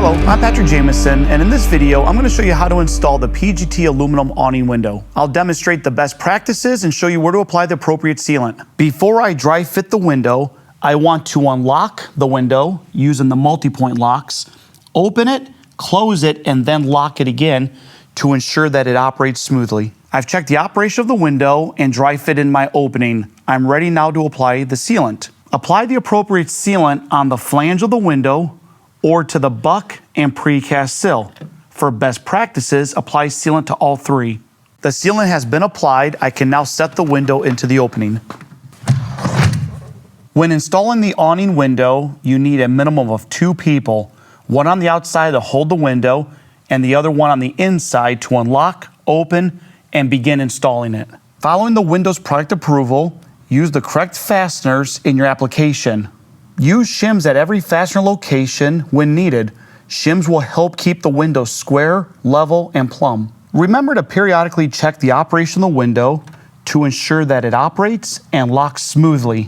Hello, I'm Patrick Jamison, and in this video, I'm going to show you how to install the PGT Aluminum Awning Window. I'll demonstrate the best practices and show you where to apply the appropriate sealant. Before I dry fit the window, I want to unlock the window using the multi-point locks, open it, close it, and then lock it again to ensure that it operates smoothly. I've checked the operation of the window and dry fit in my opening. I'm ready now to apply the sealant. Apply the appropriate sealant on the flange of the window or to the buck and precast sill. For best practices, apply sealant to all three. The sealant has been applied. I can now set the window into the opening. When installing the awning window, you need a minimum of 2 people, one on the outside to hold the window and the other one on the inside to unlock, open, and begin installing it. Following the window's product approval, use the correct fasteners in your application. Use shims at every fastener location when needed. Shims will help keep the window square, level, and plumb. Remember to periodically check the operation of the window to ensure that it operates and locks smoothly.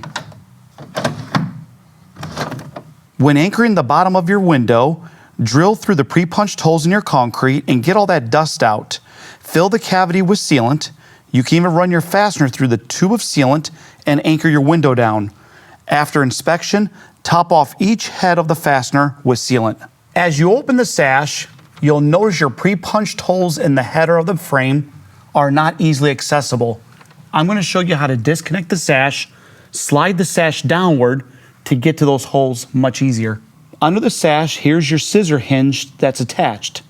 When anchoring the bottom of your window, drill through the pre-punched holes in your concrete and get all that dust out. Fill the cavity with sealant. You can even run your fastener through the tube of sealant and anchor your window down. After inspection, top off each head of the fastener with sealant. As you open the sash, you'll notice your pre-punched holes in the header of the frame are not easily accessible. I'm going to show you how to disconnect the sash, slide the sash downward to get to those holes much easier. Under the sash, here's your scissor hinge that's attached.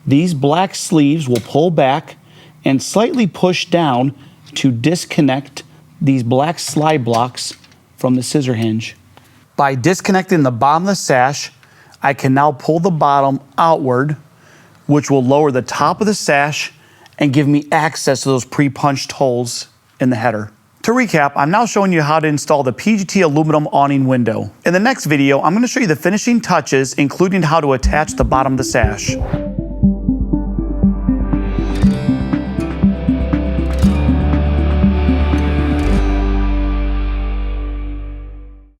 These black sleeves will pull back and slightly push down to disconnect these black slide blocks from the scissor hinge. By disconnecting the bottom of the sash, I can now pull the bottom outward, which will lower the top of the sash and give me access to those pre-punched holes in the header. To recap, I'm now showing you how to install the PGT Aluminum Awning Window. In the next video, I'm going to show you the finishing touches, including how to attach the bottom of the sash.